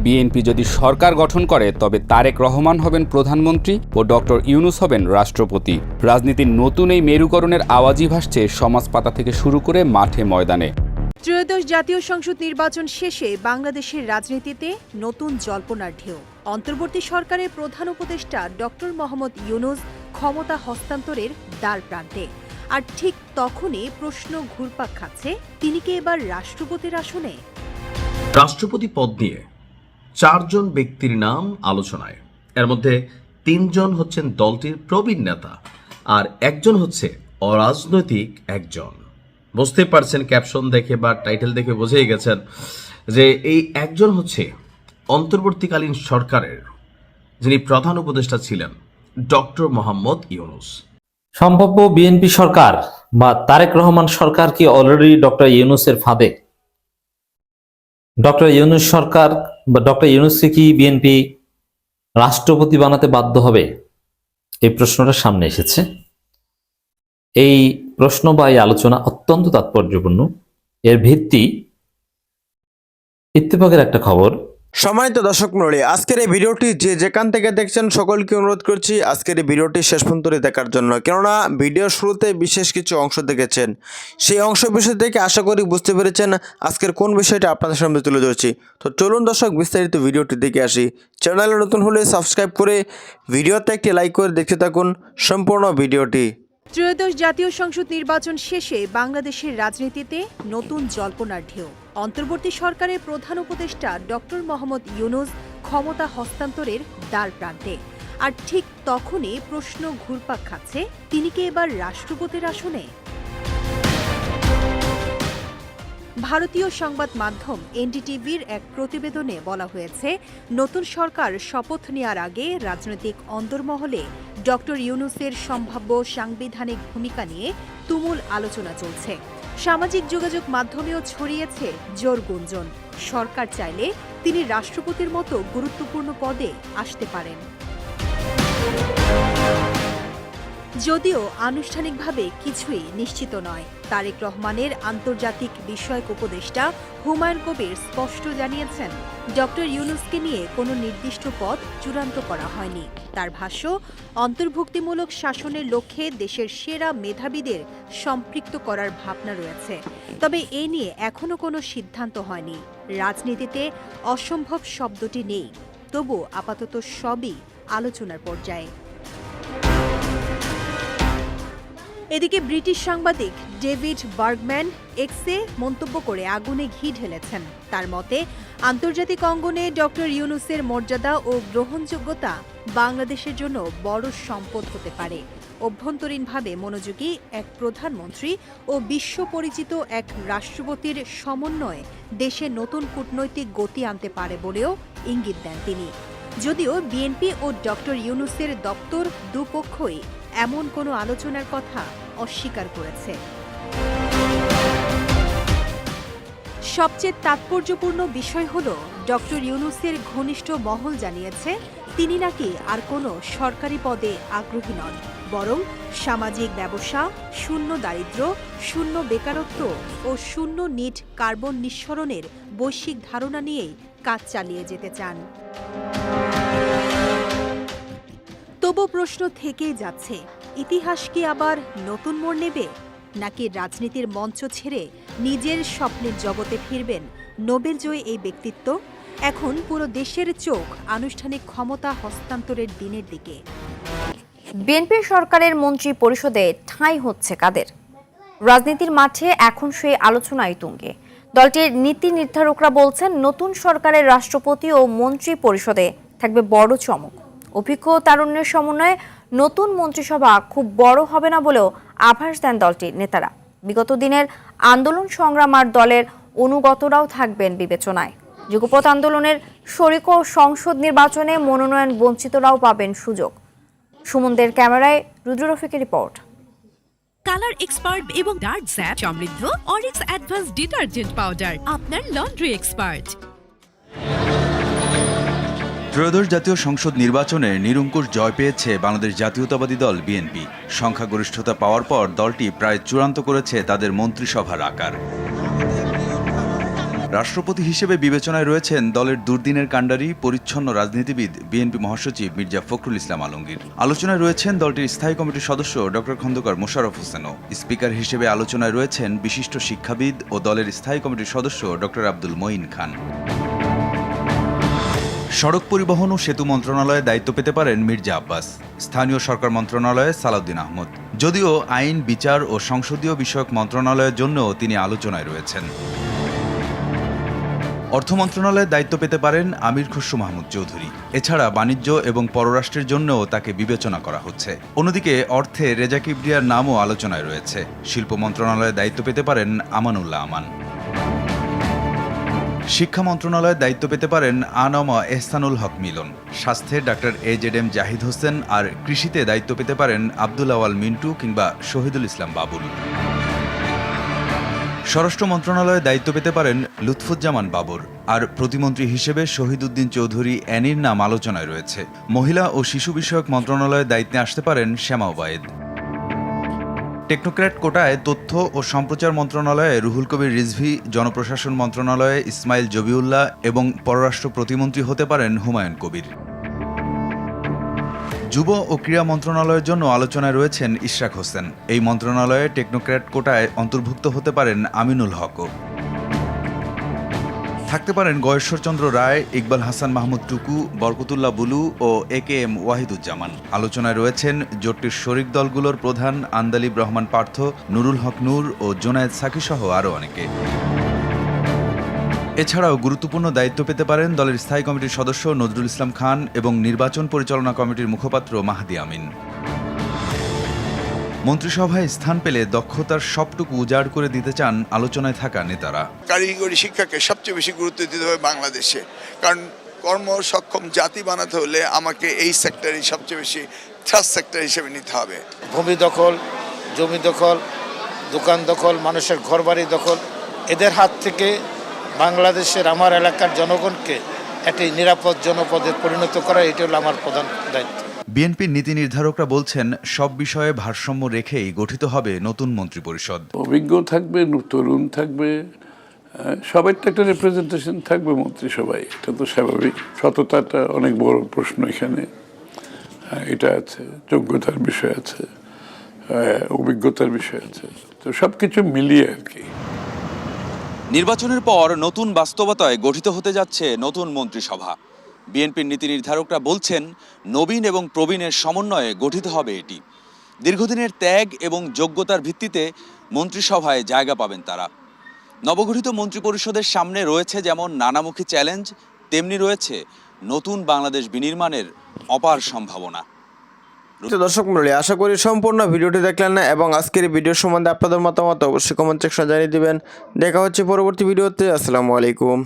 BNP যদি সরকার গঠন করে তবে তারেক রহমান হবেন প্রধানমন্ত্রী ও ডক্টর ইউনূস হবেন রাষ্ট্রপতি। রাজনীতির নতুন এই মেরুকরণের আওয়াজই ভাসছে সমাজ পাতা থেকে শুরু করে মাঠে ময়দানে। ত্রয়োদশ জাতীয় সংসদ নির্বাচন শেষে বাংলাদেশের রাজনীতিতে নতুন জল্পনার ঢেউ। অন্তর্বর্তী সরকারের প্রধান উপদেষ্টা ডক্টর মোহাম্মদ ইউনূস ক্ষমতা হস্তান্তরের দ্বার প্রান্তে। আর ঠিক তখনই প্রশ্ন ঘুরপাক খাচ্ছে, তিনি কি এবার রাষ্ট্রপতির আসনে? রাষ্ট্রপতি পদ নিয়ে 4 জন ব্যক্তির নাম আলোচনায়। এর মধ্যে 3 জন হচ্ছেন দলটির প্রবীণ নেতা, আর একজন হচ্ছে অরাজনৈতিক একজন। বুঝতে পারছেন, ক্যাপশন দেখে বা টাইটেল দেখে বুঝেই গেছেন যে এই একজন হচ্ছে অন্তর্বর্তীকালীন সরকারের যিনি প্রধান উপদেষ্টা ছিলেন ডক্টর মোহাম্মদ ইউনূস। সম্ভাব্য বিএনপি সরকার বা তারেক রহমান সরকার কি অলরেডি ডক্টর ইউনূসের ফাঁদে? ডক্টর ইউনূস সরকার বা ডক্টর ইউনূসকে কি বিএনপি রাষ্ট্রপতি বানাতে বাধ্য হবে? এই প্রশ্নটা সামনে এসেছে। এই প্রশ্ন বা এই আলোচনা অত্যন্ত তাৎপর্যপূর্ণ। এর ভিত্তি ইত্তেফাকের একটা খবর। সম্মানিত দর্শক মণ্ডলী, আজকের এই ভিডিওটি যে যেখান থেকে দেখছেন সকলকে অনুরোধ করছি আজকের এই ভিডিওটি শেষ পর্যন্ত দেখার জন্য, কেননা ভিডিওর শুরুতে বিশেষ কিছু অংশ দেখেছেন, সেই অংশ বিষয় থেকে আশা করি বুঝতে পেরেছেন আজকের কোন বিষয়টা আপনাদের সামনে তুলে ধরছি। তো চলুন দর্শক, বিস্তারিত ভিডিওটি দেখে আসি। চ্যানেলে নতুন হলে সাবস্ক্রাইব করে ভিডিওতে একটি লাইক করে দেখতে থাকুন সম্পূর্ণ ভিডিওটি। ত্রয়োদশ জাতীয় সংসদ নির্বাচন শেষে বাংলাদেশের রাজনীতিতে নতুন জল্পনার ঢেউ। অন্তর্বর্তী সরকারের প্রধান উপদেষ্টা ডক্টর মোহাম্মদ ইউনূস ক্ষমতা হস্তান্তরের দ্বার প্রান্তে। আর ঠিক তখনই প্রশ্ন ঘুরপাক খাচ্ছে, তিনি কি এবার রাষ্ট্রপতির আসনে? ভারতীয় সংবাদ মাধ্যম এনডিটিভির এক প্রতিবেদনে বলা হয়েছে, নতুন সরকার শপথ নেওয়ার আগে রাজনৈতিক অন্দরমহলে ডক্টর ইউনূসের সম্ভাব্য সাংবিধানিক ভূমিকা নিয়ে তুমুল আলোচনা চলছে। সামাজিক যোগাযোগ মাধ্যমেও ছড়িয়েছে জোর গুঞ্জন, সরকার চাইলে তিনি রাষ্ট্রপতির মতো গুরুত্বপূর্ণ পদে আসতে পারেন। যদিও আনুষ্ঠানিকভাবে কিছুই নিশ্চিত নয়। তারেক রহমানের আন্তর্জাতিক বিষয়ক উপদেষ্টা হুমায়ুন কবির স্পষ্ট জানিয়েছেন, ডক্টর ইউনূসকে নিয়ে কোনো নির্দিষ্ট পদ চূড়ান্ত করা হয়নি। তার ভাষ্য, অন্তর্ভুক্তিমূলক শাসনের লক্ষ্যে দেশের সেরা মেধাবীদের সম্পৃক্ত করার ভাবনা রয়েছে, তবে এ নিয়ে এখনো কোনো সিদ্ধান্ত হয়নি। রাজনীতিতে অসম্ভব শব্দটি নেই, তবু আপাতত সবই আলোচনার পর্যায়ে। এদিকে ব্রিটিশ সাংবাদিক ডেভিড বার্গম্যান এক্সে মন্তব্য করে আগুনে ঘি ঢেলেছেন। তার মতে, আন্তর্জাতিক অঙ্গনে ডক্টর ইউনূসের মর্যাদা ও গ্রহণযোগ্যতা বাংলাদেশের জন্য বড় সম্পদ হতে পারে। অভ্যন্তরীণভাবে মনোযোগী এক প্রধানমন্ত্রী ও বিশ্ব পরিচিত এক রাষ্ট্রপতির সমন্বয়ে দেশে নতুন কূটনৈতিক গতি আনতে পারে বলেও ইঙ্গিত দেন তিনি। যদিও বিএনপি ও ডক্টর ইউনূসের দপ্তর দুপক্ষই এমন কোনো আলোচনার কথা অস্বীকার করেছে। সবচেয়ে তাৎপর্যপূর্ণ বিষয় হল, ডক্টর ইউনূসের ঘনিষ্ঠ মহল জানিয়েছে তিনি নাকি আর কোনো সরকারি পদে আগ্রহী নন, বরং সামাজিক ব্যবসা, শূন্য দারিদ্র্য, শূন্য বেকারত্ব ও শূন্য নিট কার্বন নিঃসরণের বৈশ্বিক ধারণা নিয়েই কাজ চালিয়ে যেতে চান। তবু প্রশ্ন থেকেই যাচ্ছে, ইতিহাস কি আবার নতুন মোড় নেবে, নাকি রাজনীতির মঞ্চ ছেড়ে নিজের স্বপ্নের জগতে ফিরবেন নোবেলজয়ী এই ব্যক্তিত্ব? এখন পুরো দেশের চোখ আনুষ্ঠানিক ক্ষমতা হস্তান্তরের দিনের দিকে। বিএনপি সরকারের মন্ত্রী পরিষদে ঠাঁই হচ্ছে কাদের? রাজনীতির মাঠে এখন সেই আলোচনাই তুঙ্গে। দলটির নীতি নির্ধারকরা বলছেন, নতুন সরকারের রাষ্ট্রপতি ও মন্ত্রী পরিষদে থাকবে বড় চমক। অভিজ্ঞ তারুণ্যের সমন্বয়ে নতুন মন্ত্রিসভা খুব বড় হবে না বলেও আভাস দেন দলটির নেতারা। বিগত দিনের আন্দোলন সংগ্রাম আর দলের অনুগতরাও থাকবেন বিবেচনায়। যুগপৎ আন্দোলনের শরিক ও সংসদ নির্বাচনে মনোনয়ন বঞ্চিতরাও পাবেন সুযোগ। সুমনদের ক্যামেরায় রুদ্র রফিকের রিপোর্ট। কালার এক্সপার্ট এবং ডার্ক স্যাপ সমৃদ্ধ অরিক্স অ্যাডভান্স ডিটারজেন্ট পাউডার, আপনার লন্ড্রি এক্সপার্ট। ত্রয়োদশ জাতীয় সংসদ নির্বাচনে নিরঙ্কুশ জয় পেয়েছে বাংলাদেশ জাতীয়তাবাদী দল বিএনপি। সংখ্যাগরিষ্ঠতা পাওয়ার পর দলটি প্রায় চূড়ান্ত করেছে তাদের মন্ত্রিসভার আকার। রাষ্ট্রপতি হিসেবে বিবেচনায় রয়েছেন দলের দুর্দিনের কাণ্ডারি পরিচ্ছন্ন রাজনীতিবিদ বিএনপি মহাসচিব মির্জা ফখরুল ইসলাম আলমগীর। আলোচনায় রয়েছেন দলটির স্থায়ী কমিটির সদস্য ডক্টর খন্দকার মোশাররফ হোসেনও। স্পিকার হিসেবে আলোচনায় রয়েছেন বিশিষ্ট শিক্ষাবিদ ও দলের স্থায়ী কমিটির সদস্য ডক্টর আব্দুল মঈন খান। সড়ক পরিবহন ও সেতু মন্ত্রণালয়ে দায়িত্ব পেতে পারেন মির্জা আব্বাস। স্থানীয় সরকার মন্ত্রণালয়ে সালাউদ্দিন আহমদ। যদিও আইন, বিচার ও সংসদীয় বিষয়ক মন্ত্রণালয়ের জন্যও তিনি আলোচনায় রয়েছেন। অর্থ মন্ত্রণালয়ে দায়িত্ব পেতে পারেন আমির খসরু মাহমুদ চৌধুরী। এছাড়া বাণিজ্য এবং পররাষ্ট্রের জন্যও তাকে বিবেচনা করা হচ্ছে। অন্যদিকে অর্থে রেজা কিবরিয়ার নামও আলোচনায় রয়েছে। শিল্প মন্ত্রণালয়ে দায়িত্ব পেতে পারেন আমানুল্লাহ আমান। শিক্ষা মন্ত্রণালয়ে দায়িত্ব পেতে পারেন আনম এহসানুল হক মিলন। স্বাস্থ্যে ডাক্তার AZM জাহিদ হোসেন আর কৃষিতে দায়িত্ব পেতে পারেন আব্দুল আওয়াল মিন্টু কিংবা শহীদুল ইসলাম বাবুল। স্বরাষ্ট্র মন্ত্রণালয়ে দায়িত্ব পেতে পারেন লুৎফুজ্জামান বাবর। আর প্রতিমন্ত্রী হিসেবে শহীদউদ্দিন চৌধুরী অ্যানির নাম আলোচনায় রয়েছে। মহিলা ও শিশু বিষয়ক মন্ত্রণালয়ে দায়িত্বে আসতে পারেন শ্যামা ওবায়েদ। টেকনোক্র্যাট কোটায় তথ্য ও সম্প্রচার মন্ত্রণালয়ে রুহুল কবির রিজভী, জনপ্রশাসন মন্ত্রণালয়ে ইসমাইল জবিউল্লাহ এবং পররাষ্ট্র প্রতিমন্ত্রী হতে পারেন হুমায়ুন কবির। যুব ও ক্রীড়া মন্ত্রণালয়ের জন্য আলোচনায় রয়েছেন ইশরাক হোসেন। এই মন্ত্রণালয়ে টেকনোক্র্যাট কোটায় অন্তর্ভুক্ত হতে পারেন আমিনুল হকও। থাকতে পারেন গয়েশ্বরচন্দ্র রায়, ইকবাল হাসান মাহমুদ টুকু, বরকতুল্লাহ বুলু ও AKM ওয়াহিদুজ্জামান। আলোচনায় রয়েছেন জোটটির শরিক দলগুলোর প্রধান আন্দালিব রহমান পার্থ, নুরুল হক নূর ও জোনায়েদ সাকি সহ আরও অনেকে। এছাড়াও গুরুত্বপূর্ণ দায়িত্ব পেতে পারেন দলের স্থায়ী কমিটির সদস্য নজরুল ইসলাম খান এবং নির্বাচন পরিচালনা কমিটির মুখপাত্র মাহদি আমিন। মন্ত্রিসভায় স্থান পেলে দক্ষতার সবটুকু উজাড় করে দিতে চান আলোচনায় থাকা নেতারা। কারিগরি শিক্ষাকে সবচেয়ে বেশি গুরুত্ব দিতে হবে বাংলাদেশে, কারণ কর্মসক্ষম জাতি বানাতে হলে আমাকে এই সেক্টরই সবচেয়ে বেশি ট্রাস্ট সেক্টর হিসেবে নিতে হবে। ভূমি দখল, জমি দখল, দোকান দখল, মানুষের ঘরবাড়ি দখল, এদের হাত থেকে বাংলাদেশের আমার এলাকার জনগণকে একটি নিরাপদ জনপদে পরিণত করা, এটি হলো আমার প্রধান দায়িত্ব। বিএনপির নীতি নির্ধারকরা বলছেন সব বিষয়ে ভারসাম্য রেখেই গঠিত হবে নতুন মন্ত্রিপরিষদ। অভিজ্ঞ থাকবে, তরুণ থাকবে, সবাই একটা রিপ্রেজেন্টেশন থাকবে মন্ত্রিসভায়। এটা তো স্বাভাবিক। সততাটা অনেক বড় প্রশ্ন এখানে। এটা আছে, যোগ্যতার বিষয় আছে, অভিজ্ঞতার বিষয় আছে, তো সবকিছু মিলিয়ে আর কি। নির্বাচনের পর নতুন বাস্তবতায় গঠিত হতে যাচ্ছে নতুন মন্ত্রিসভা। বিএনপির নীতি নির্ধারকরা বলছেন নবীন এবং প্রবীণের সমন্বয়ে গঠিত হবে এটি। দীর্ঘদিনের ত্যাগ এবং যোগ্যতার ভিত্তিতে মন্ত্রিসভায় জায়গা পাবেন তারা। নবগঠিত মন্ত্রিপরিষদের সামনে রয়েছে যেমন নানামুখী চ্যালেঞ্জ, তেমনি রয়েছে নতুন বাংলাদেশ বিনির্মাণের অপার সম্ভাবনা। দর্শক মণ্ডলী, আশা করি সম্পূর্ণ ভিডিওটি দেখলেন না এবং আজকের এই ভিডিও সম্বন্ধে আপনাদের মতামত অবশ্যই কমেন্ট সেকশনে জানিয়ে দিবেন। দেখা হচ্ছে পরবর্তী ভিডিওতে। আসসালামু আলাইকুম।